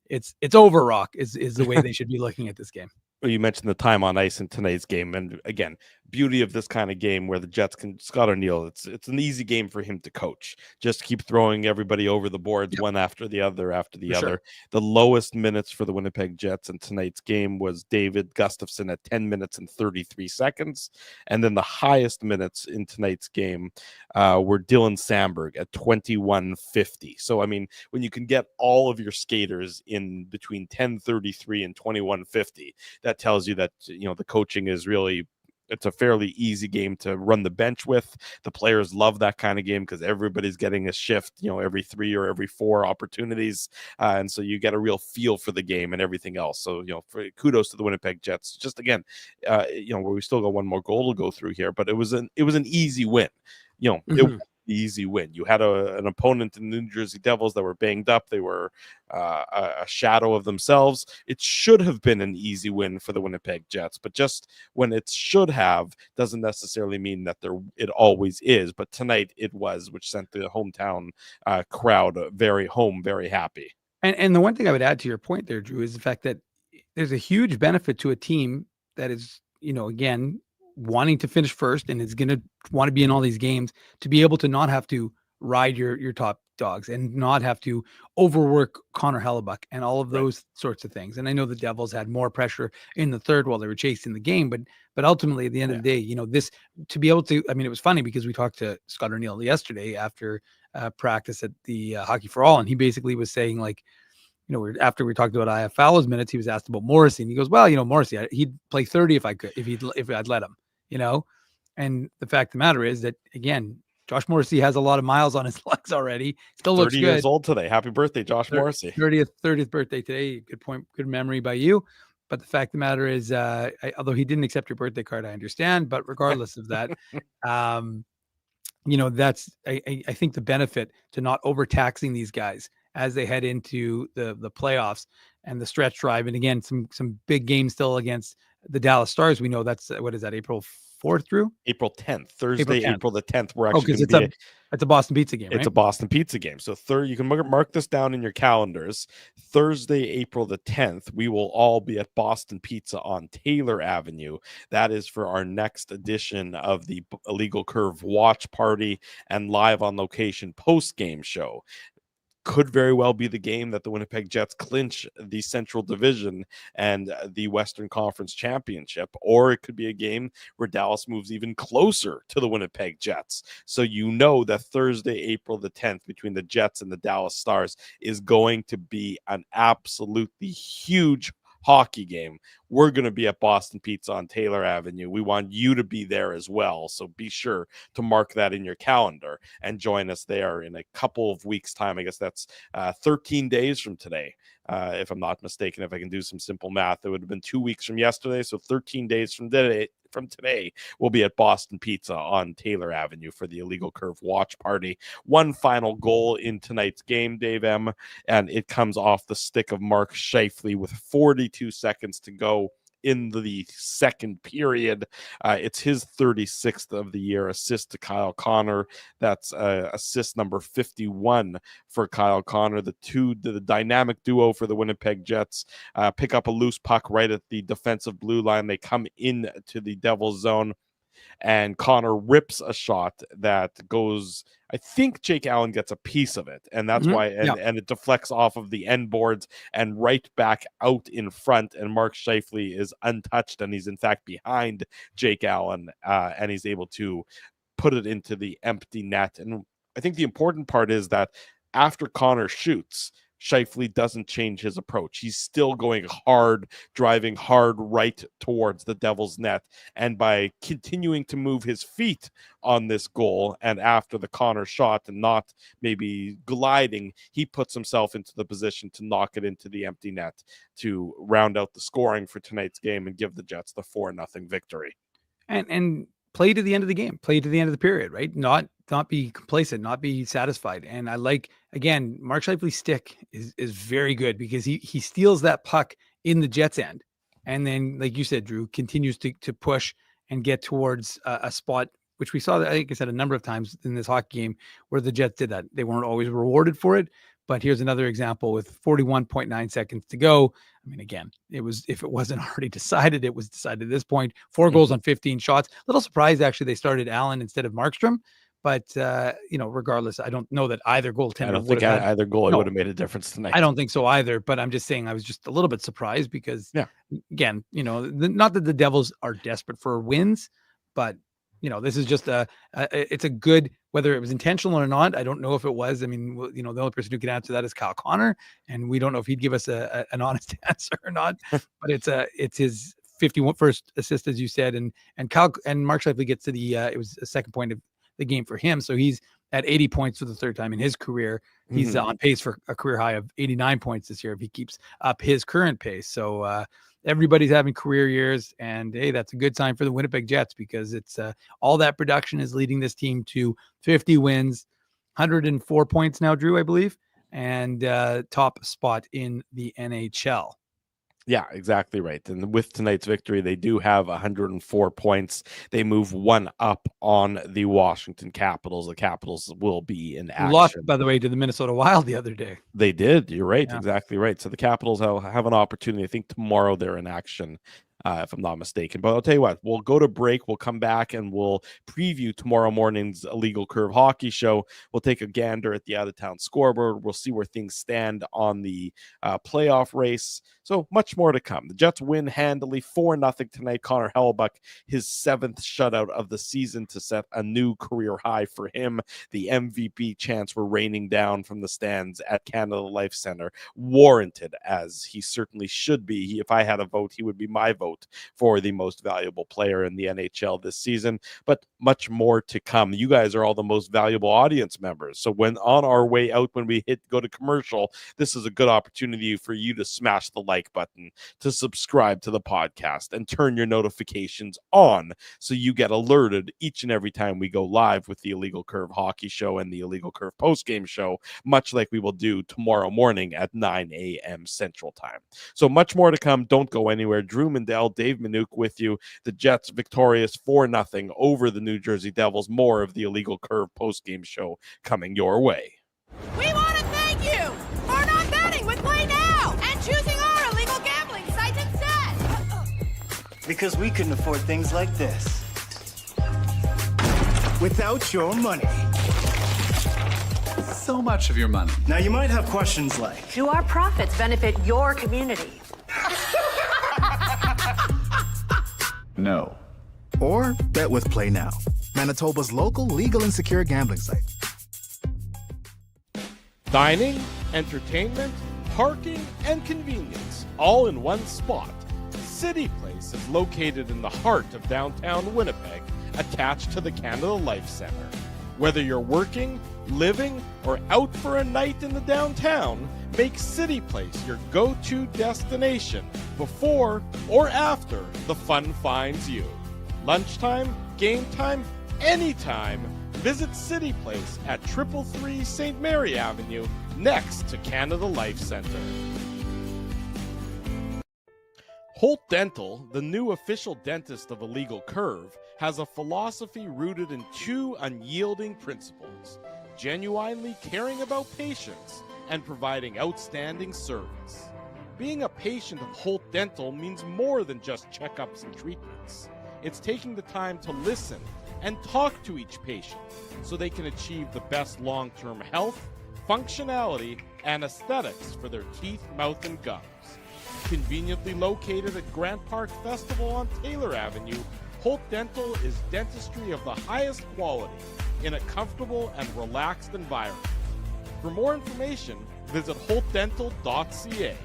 it's over, Rock, is the way they should be looking at this game. You mentioned the time on ice in tonight's game, and again, beauty of this kind of game where the Jets can, Scott Arneal, it's an easy game for him to coach. Just keep throwing everybody over the boards, one after the other. Sure. The lowest minutes for the Winnipeg Jets in tonight's game was David Gustafson at 10 minutes and 33 seconds. And then the highest minutes in tonight's game were Dylan Samberg at 21:50. So, I mean, when you can get all of your skaters in between 10:33 and 21:50, that tells you that, the coaching is really, it's a fairly easy game to run the bench with. The players love that kind of game because everybody's getting a shift, every 3 or every 4 opportunities. And so you get a real feel for the game and everything else. So, kudos to the Winnipeg Jets. Just again, where we still got one more goal to go through here, but it was an easy win. It was easy win. You had an opponent in the New Jersey Devils that were banged up. They were a shadow of themselves. It should have been an easy win for the Winnipeg Jets, but just when it should have doesn't necessarily mean that it always is. But tonight it was, which sent the hometown crowd very happy. And the one thing I would add to your point there, Drew, is the fact that there's a huge benefit to a team that is, again, wanting to finish first and is going to want to be in all these games, to be able to not have to ride your top dogs and not have to overwork Connor Hellebuck and all of those sorts of things. And I know the Devils had more pressure in the third while they were chasing the game, but ultimately at the end of the day, this, to be able to, I mean, it was funny because we talked to Scott Arneal yesterday after practice at the Hockey for All, and he basically was saying, like, after we talked about Iafallo's minutes, he was asked about Morrissey, and he goes, well, Morrissey, he'd play 30 if I'd let him, and the fact of the matter is that, again, Josh Morrissey has a lot of miles on his legs already. Still looks 30 good. years old today. Happy birthday, Josh Morrissey. 30th birthday today. Good point. Good memory by you. But the fact of the matter is, although he didn't accept your birthday card, I understand. But regardless of that, that's I think the benefit to not overtaxing these guys as they head into the playoffs and the stretch drive. And again, some big games still against the Dallas Stars. We know that's, what is that, April 4th, Drew? April 10th, Thursday, 10th. April the 10th. We're Oh, actually because going to be it's a Boston Pizza game, right? It's a Boston Pizza game. So you can mark this down in your calendars. Thursday, April the 10th, we will all be at Boston Pizza on Taylor Avenue. That is for our next edition of the Illegal Curve watch party and live on location post-game show. Could very well be the game that the Winnipeg Jets clinch the Central Division and the Western Conference Championship, or it could be a game where Dallas moves even closer to the Winnipeg Jets. So you know that Thursday, April the 10th, between the Jets and the Dallas Stars is going to be an absolutely huge hockey game. We're going to be at Boston Pizza on Taylor Avenue. We want you to be there as well. So be sure to mark that in your calendar and join us there in a couple of weeks' time. I guess that's 13 days from today, if I'm not mistaken. If I can do some simple math, it would have been 2 weeks from yesterday. So 13 days from today, we'll be at Boston Pizza on Taylor Avenue for the Illegal Curve watch party. One final goal in tonight's game, Dave M., and it comes off the stick of Mark Scheifele with 42 seconds to go in the second period. It's his 36th of the year assist to Kyle Connor. That's assist number 51 for Kyle Connor. The dynamic duo for the Winnipeg Jets pick up a loose puck right at the defensive blue line. They come in to the Devil's zone, and Connor rips a shot that goes, I think Jake Allen gets a piece of it, and that's why, and it deflects off of the end boards and right back out in front, and Mark Scheifele is untouched, and he's in fact behind Jake Allen, and he's able to put it into the empty net. And I think the important part is that after Connor shoots, Scheifele doesn't change his approach. He's still going hard, driving hard right towards the Devil's net. And by continuing to move his feet on this goal, and after the Connor shot and not maybe gliding, he puts himself into the position to knock it into the empty net to round out the scoring for tonight's game and give the Jets the 4-0 victory. And play to the end of the game, play to the end of the period, right? Not be complacent, not be satisfied. And I like, again, Mark Scheifele's stick is very good because he steals that puck in the Jets end. And then, like you said, Drew, continues to push and get towards a spot, which we saw, I think I said a number of times in this hockey game where the Jets did that. They weren't always rewarded for it. But here's another example with 41.9 seconds to go. I mean, again, if it wasn't already decided, it was decided at this point. 4 goals on 15 shots. A little surprised, actually, they started Allen instead of Markstrom. But, regardless, I don't know that either goaltender I don't think either goal would have made a difference tonight. I don't think so either. But I'm just saying I was just a little bit surprised because, again, not that the Devils are desperate for wins, but, this is just it's a good, whether it was intentional or not, I don't know if it was. I mean, the only person who can answer that is Kyle Connor, and we don't know if he'd give us an honest answer or not. But it's his 51st assist, as you said, and Mark Scheifele gets to the it was a second point of the game for him, so he's at 80 points for the third time in his career. He's on pace for a career high of 89 points this year if he keeps up his current pace. So everybody's having career years, and hey, that's a good sign for the Winnipeg Jets because it's all that production is leading this team to 50 wins, 104 points now, Drew, I believe, and top spot in the NHL. Yeah, exactly right. And with tonight's victory, they do have 104 points. They move one up on the Washington Capitals. The Capitals will be in action. Lost, by the way, to the Minnesota Wild the other day. They did. You're right. Yeah. Exactly right. So the Capitals have an opportunity. I think tomorrow they're in action, if I'm not mistaken. But I'll tell you what, we'll go to break. We'll come back and we'll preview tomorrow morning's Illegal Curve hockey show. We'll take a gander at the out-of-town scoreboard. We'll see where things stand on the playoff race. So much more to come. The Jets win handily 4-0 tonight. Connor Hellebuyck, his 7th shutout of the season to set a new career high for him. The MVP chants were raining down from the stands at Canada Life Center. Warranted, as he certainly should be. If I had a vote, he would be my vote for the most valuable player in the NHL this season. But much more to come. You guys are all the most valuable audience members. So when on our way out, when we go to commercial, this is a good opportunity for you to smash the like button, to subscribe to the podcast, and turn your notifications on so you get alerted each and every time we go live with the Illegal Curve hockey show and the Illegal Curve postgame show, much like we will do tomorrow morning at 9 a.m. Central Time. So much more to come. Don't go anywhere. Drew Mandel Dell, Dave Minuk with you. The Jets victorious 4-0 over the New Jersey Devils. More of the Illegal Curve post-game show coming your way. We want to thank you for not betting with Play Now and choosing our illegal gambling site instead. Because we couldn't afford things like this without your money. So much of your money. Now you might have questions like, Do our profits benefit your community? No. Or bet with Play Now, Manitoba's local legal and secure gambling site. Dining, entertainment, parking, and convenience, all in one spot. City Place is located in the heart of downtown Winnipeg, attached to the Canada Life Centre. Whether you're working, living, or out for a night in the downtown, make City Place your go-to destination before or after the fun finds you. Lunchtime, game time, anytime, visit City Place at 333 St. Mary Avenue, next to Canada Life Centre. Holt Dental, the new official dentist of Illegal Curve, has a philosophy rooted in two unyielding principles: genuinely caring about patients and providing outstanding service. Being a patient of Holt Dental means more than just checkups and treatments. It's taking the time to listen and talk to each patient so they can achieve the best long-term health, functionality, and aesthetics for their teeth, mouth, and gums. Conveniently located at Grant Park Festival on Taylor Avenue, Holt Dental is dentistry of the highest quality in a comfortable and relaxed environment. For more information, visit holtdental.ca.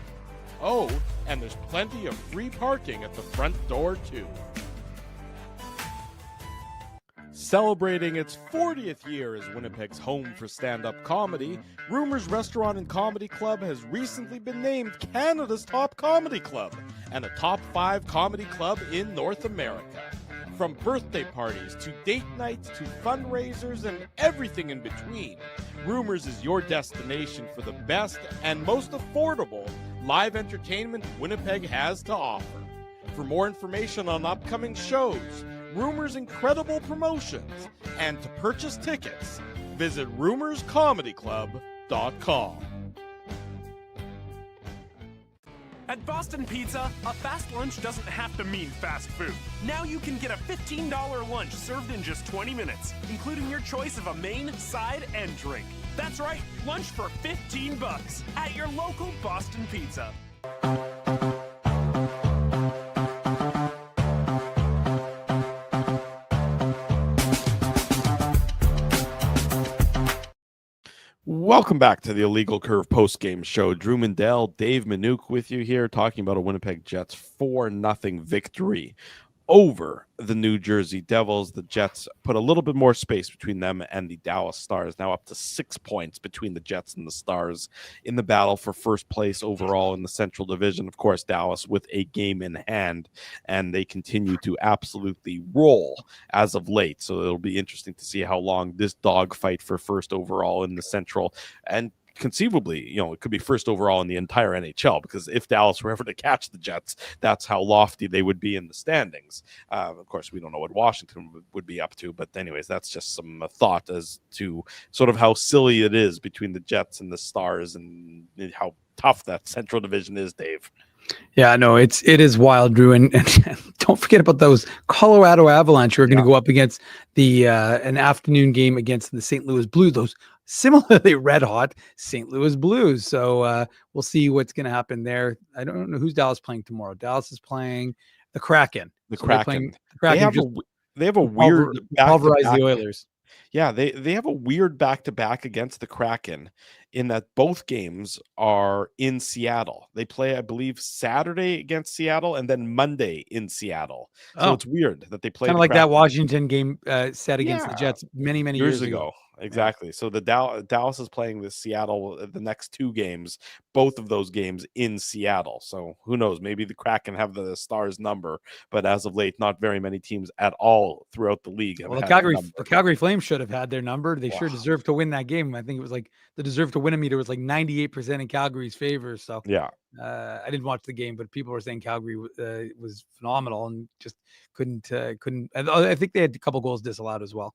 Oh, and there's plenty of free parking at the front door, too. Celebrating its 40th year as Winnipeg's home for stand-up comedy, Rumors Restaurant and Comedy Club has recently been named Canada's top comedy club and a top 5 comedy club in North America. From birthday parties to date nights to fundraisers and everything in between, Rumors is your destination for the best and most affordable live entertainment Winnipeg has to offer. For more information on upcoming shows, Rumors' incredible promotions, and to purchase tickets, visit rumorscomedyclub.com. At Boston Pizza, a fast lunch doesn't have to mean fast food. Now you can get a $15 lunch served in just 20 minutes, including your choice of a main, side, and drink. That's right, lunch for $15 at your local Boston Pizza. Welcome back to the Illegal Curve post-game show. Drew Mindell, Dave Minuk with you here, talking about a Winnipeg Jets 4-0 victory over the New Jersey Devils. The Jets put a little bit more space between them and the Dallas Stars, now up to 6 points between the Jets and the Stars in the battle for first place overall in the Central Division. Of course, Dallas with a game in hand, and they continue to absolutely roll as of late. So it'll be interesting to see how long this dogfight for first overall in the Central, and conceivably, it could be first overall in the entire NHL, because if Dallas were ever to catch the Jets, that's how lofty they would be in the standings. Of course, we don't know what Washington would be up to, but anyways, that's just some thought as to sort of how silly it is between the Jets and the Stars and how tough that Central Division is, Dave. Yeah, no, it is wild, Drew, and don't forget about those Colorado Avalanche who are going to go up against the an afternoon game against the St. Louis Blues. Those similarly red hot St. Louis Blues. So we'll see what's going to happen there. I don't know who's Dallas playing tomorrow. Dallas is playing the Kraken. The Kraken. They have a weird pulverize the Oilers. Yeah, they have a weird back-to-back against the Kraken in that both games are in Seattle. They play, I believe, Saturday against Seattle and then Monday in Seattle. So it's weird that they play kind of like that Washington game set against the Jets many years ago. Exactly. So the Dallas is playing the Seattle the next 2 games, both of those games in Seattle. So who knows? Maybe the Kraken have the Stars number, but as of late, not very many teams at all throughout the league. Well, the Calgary Flames should have had their number. They sure deserved to win that game. I think it was like they deserved to the Winnemeter was like 98% in Calgary's favor. So Yeah. I didn't watch the game, but people were saying Calgary was phenomenal and just couldn't. I think they had a couple goals disallowed as well.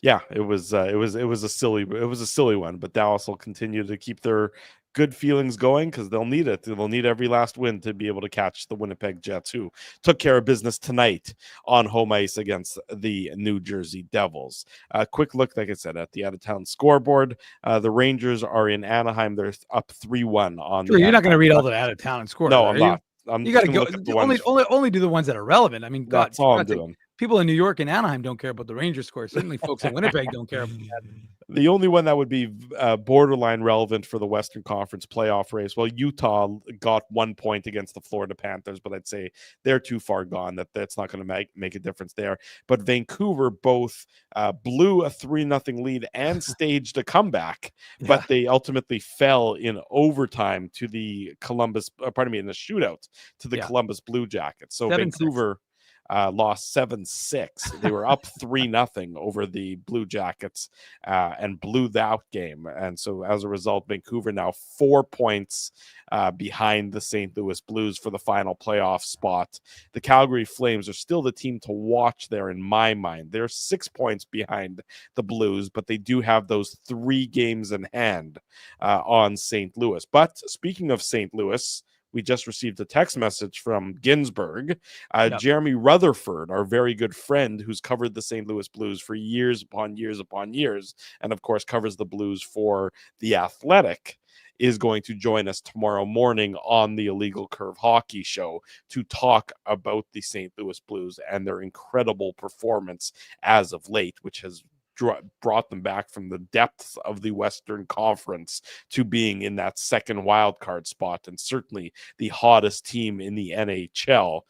Yeah, it was a silly one, but Dallas will continue to keep their good feelings going because they'll need it. They'll need every last win to be able to catch the Winnipeg Jets, who took care of business tonight on home ice against the New Jersey Devils. A quick look, like I said, at the out-of-town scoreboard. The Rangers are in Anaheim. They're up 3-1 on. Sure, you're not going to read all the out-of-town scores. No, I'm not. I'm you got to go. Only do the ones that are relevant. I mean, God, that's all I'm doing. People in New York and Anaheim don't care about the Rangers score. Certainly, folks in Winnipeg don't care about that. The only one that would be borderline relevant for the Western Conference playoff race, well, Utah got 1 point against the Florida Panthers, but I'd say they're too far gone that's not going to make a difference there. But Vancouver both blew a 3-0 lead and staged a comeback, but they ultimately fell in overtime to the in the shootout to the Columbus Blue Jackets. So 7-6. Vancouver lost 7-6. They were up 3-0 over the Blue Jackets and blew that game. And so as a result, Vancouver now 4 points behind the St. Louis Blues for the final playoff spot. The Calgary Flames are still the team to watch there in my mind. They're 6 points behind the Blues, but they do have those 3 games in hand on St. Louis. But speaking of St. Louis, we just received a text message from Ginsburg. Jeremy Rutherford, our very good friend who's covered the St. Louis Blues for years upon years upon years, and of course covers the Blues for The Athletic, is going to join us tomorrow morning on the Illegal Curve Hockey Show to talk about the St. Louis Blues and their incredible performance as of late, which has brought them back from the depths of the Western Conference to being in that second wildcard spot, and certainly the hottest team in the NHL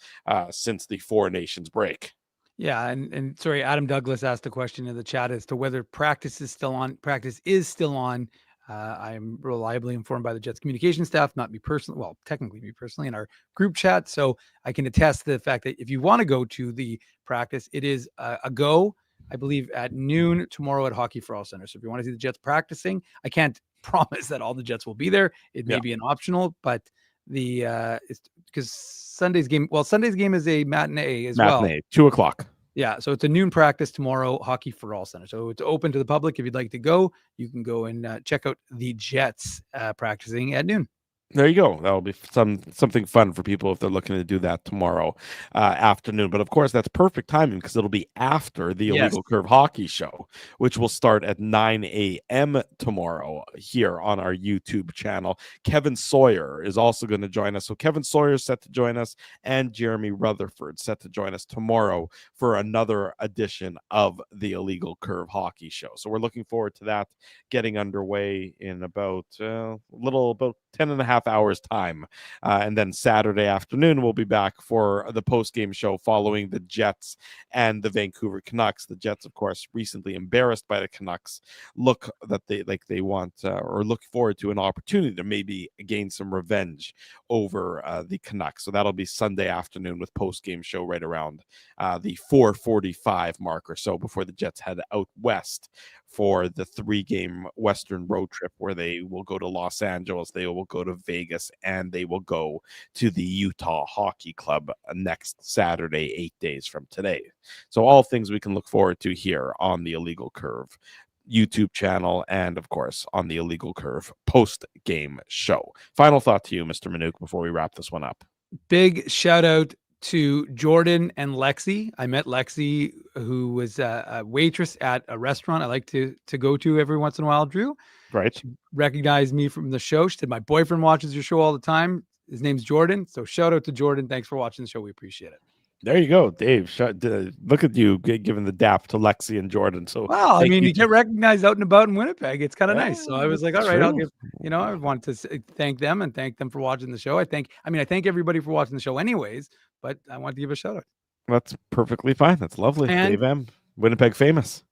since the Four Nations break. Yeah, and sorry, Adam Douglas asked a question in the chat as to whether practice is still on. Practice is still on. I am reliably informed by the Jets communication staff, not me personally, well, technically me personally, in our group chat. So I can attest to the fact that if you want to go to the practice, it is a go. I believe at noon tomorrow at Hockey for All Center. So if you want to see the Jets practicing, I can't promise that all the Jets will be there. It may be an optional, but it's because Sunday's game is a matinee as well. 2:00. Yeah, so it's a noon practice tomorrow, Hockey for All Center. So it's open to the public. If you'd like to go, you can go and check out the Jets practicing at noon. There you go. That'll be something fun for people if they're looking to do that tomorrow afternoon. But of course, that's perfect timing because it'll be after the Illegal Curve Hockey Show, which will start at 9 a.m. tomorrow here on our YouTube channel. Kevin Sawyer is also going to join us. So Kevin Sawyer is set to join us, and Jeremy Rutherford set to join us tomorrow for another edition of the Illegal Curve Hockey Show. So we're looking forward to that getting underway in about 10.5 hours time, and then Saturday afternoon we'll be back for the post-game show following the Jets and the Vancouver Canucks. The Jets, of course, recently embarrassed by the Canucks, look forward to an opportunity to maybe gain some revenge over the Canucks. So that'll be Sunday afternoon with post-game show right around the 4:45 mark or so before the Jets head out west for the 3-game Western road trip where they will go to Los Angeles, they will go to Vegas, and they will go to the Utah Hockey Club next Saturday, 8 days from today. So all things we can look forward to here on the Illegal Curve YouTube channel and, of course, on the Illegal Curve post-game show. Final thought to you, Mr. Manouk, before we wrap this one up. Big shout out to Jordan and Lexi. I met Lexi, who was a waitress at a restaurant I like to go to every once in a while, Drew. Right. She recognized me from the show. She said, my boyfriend watches your show all the time. His name's Jordan. So shout out to Jordan. Thanks for watching the show. We appreciate it. There you go, Dave. Look at you giving the dap to Lexi and Jordan. So, well, I mean, you get recognized out and about in Winnipeg. It's kind of nice. So I was like, all right, true. I'll give. I want to thank them and thank them for watching the show. I thank everybody for watching the show, anyways. But I want to give a shout out. That's perfectly fine. That's lovely, Dave M. Winnipeg famous.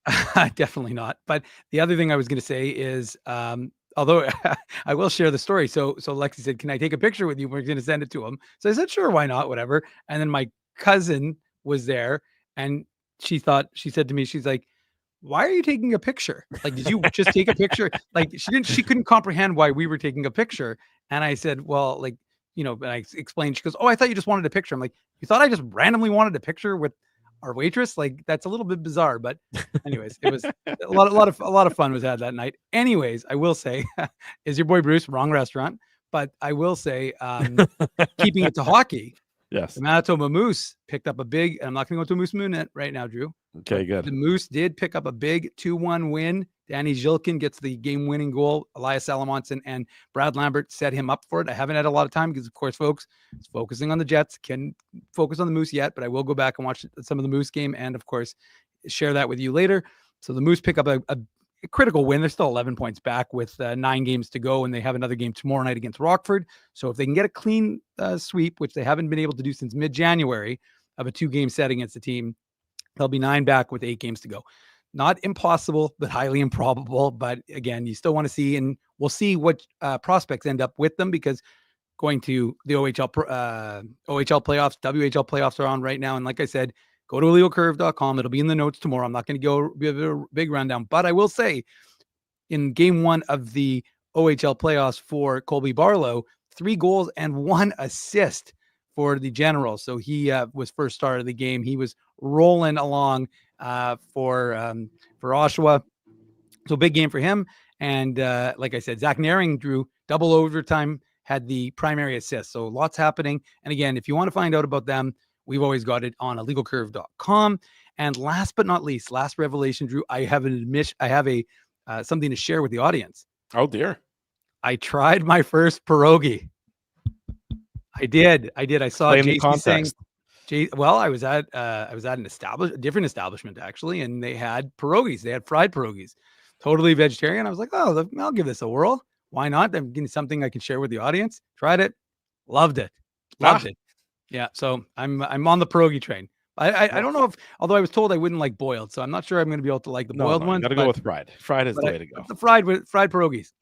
Definitely not. But the other thing I was going to say is, although I will share the story. So Lexi said, "Can I take a picture with you?" We're going to send it to him. So I said, "Sure, why not? Whatever." And then my cousin was there, and she said to me, she's like, why are you taking a picture? Like, did you just take a picture? Like, she couldn't comprehend why we were taking a picture. And I said, well, like, and I explained, she goes, oh, I thought you just wanted a picture. I'm like, you thought I just randomly wanted a picture with our waitress? Like, that's a little bit bizarre, but anyways, it was a lot of fun was had that night. Anyways, I will say, is your boy Bruce, wrong restaurant, but I will say, keeping it to hockey. Yes. The Manitoba Moose picked up a big, and I'm not going to go to Moose Moon right now, Drew. Okay, good. The Moose did pick up a big 2-1 win. Danny Zhilkin gets the game-winning goal. Elias Salamonson and Brad Lambert set him up for it. I haven't had a lot of time because, of course, folks, it's focusing on the Jets. Can focus on the Moose yet, but I will go back and watch some of the Moose game and, of course, share that with you later. So the Moose pick up a critical win. They're still 11 points back with 9 games to go, and they have another game tomorrow night against Rockford. So if they can get a clean sweep, which they haven't been able to do since mid-January of a 2-game set against the team, they'll be 9 back with 8 games to go. Not impossible, but highly improbable. But again, you still want to see, and we'll see what prospects end up with them, because going to the OHL playoffs, WHL playoffs are on right now. And like I said, go to illegalcurve.com. It'll be in the notes tomorrow. I'm not going to go give a big rundown, but I will say in game 1 of the OHL playoffs for Colby Barlow, 3 goals and 1 assist for the Generals. So he was first star of the game. He was rolling along for Oshawa. So big game for him. And like I said, Zach Naring drew double overtime, had the primary assist. So lots happening. And again, if you want to find out about them, we've always got it on illegalcurve.com. And last but not least, last revelation, Drew, I have an admission. I have a something to share with the audience. Oh dear. I tried my first pierogi. I did. I saw JC saying, well, I was at a different establishment actually, and they had pierogies. They had fried pierogies, totally vegetarian. I was like, oh, I'll give this a whirl. Why not? I'm getting something I can share with the audience. Tried it, loved it. Yeah. So I'm on the pierogi train. I don't know if, although I was told I wouldn't like boiled, so I'm not sure I'm going to be able to like the boiled ones. Got to go with fried. Fried is the way to go. The fried pierogies.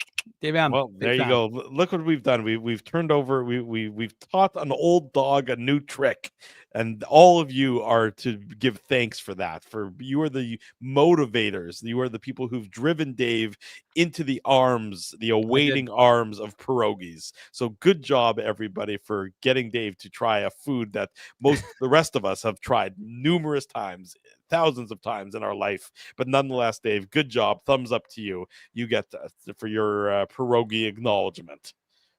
Dave M. Well, there you go. Look what we've done. We've turned over. We've taught an old dog a new trick, and all of you are to give thanks for that. For you are the motivators. You are the people who've driven Dave into the awaiting arms of pierogies. So good job, everybody, for getting Dave to try a food that the rest of us have tried numerous times, thousands of times in our life. But nonetheless, Dave, good job. Thumbs up to you. You get for your pierogi acknowledgement.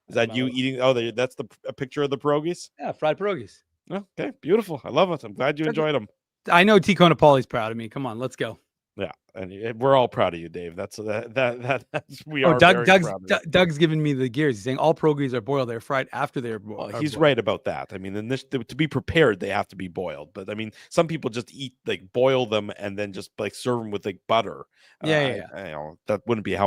Is that you eating? Oh, that's a picture of the pierogies? Yeah, fried pierogies. Okay, beautiful. I love it. I'm glad you enjoyed them. I know T. Conapoli's proud of me. Come on, let's go. Yeah, and we're all proud of you, Dave. That's we are. Doug's giving me the gears. He's saying all pierogies are boiled. They're fried after they're boiled. He's right about that. I mean, to be prepared, they have to be boiled. But I mean, some people just boil them and then just serve them with butter. Yeah. That wouldn't be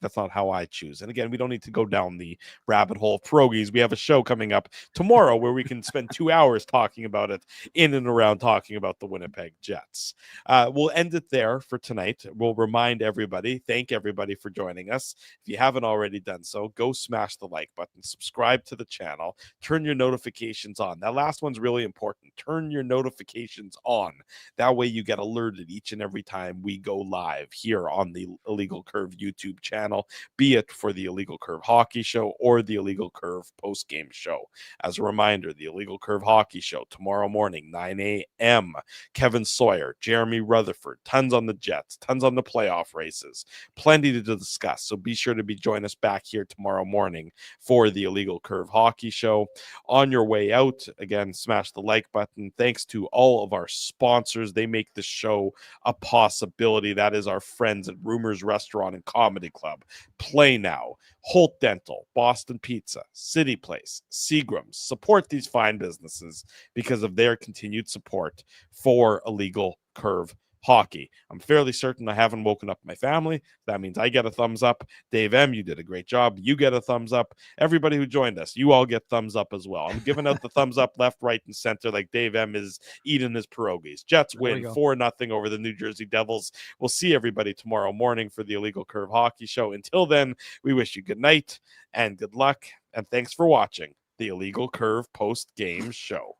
that's not how I choose. And again, we don't need to go down the rabbit hole of pierogies. We have a show coming up tomorrow where we can spend 2 hours talking about it, in and around talking about the Winnipeg Jets. We'll end it there for tonight. We'll thank everybody for joining us. If you haven't already done so, go smash the like button, subscribe to the channel, turn your notifications on. That last one's really important. Turn your notifications on. That way you get alerted each and every time we go live here on the Illegal Curve YouTube channel, be it for the Illegal Curve Hockey Show or the Illegal Curve post-game show. As a reminder, the Illegal Curve Hockey Show tomorrow morning, 9 a.m. Kevin Sawyer, Jeremy Rutherford, tons on the Jets, tons on the playoff races, plenty to discuss. So be sure to join us back here tomorrow morning for the Illegal Curve Hockey Show. On your way out, again, smash the like button. Thanks to all of our sponsors. They make the show a possibility. That is our friends at Rumors Restaurant and Comedy Club, Play Now, Holt Dental, Boston Pizza, City Place, Seagram's. Support these fine businesses because of their continued support for Illegal Curve Hockey. I'm fairly certain I haven't woken up my family. That means I get a thumbs up. Dave M., you did a great job. You get a thumbs up. Everybody who joined us, you all get thumbs up as well. I'm giving out the thumbs up left, right, and center like Dave M. is eating his pierogies. Jets win 4-0 over the New Jersey Devils. We'll see everybody tomorrow morning for the Illegal Curve Hockey Show. Until then, we wish you good night and good luck. And thanks for watching the Illegal Curve post-game show.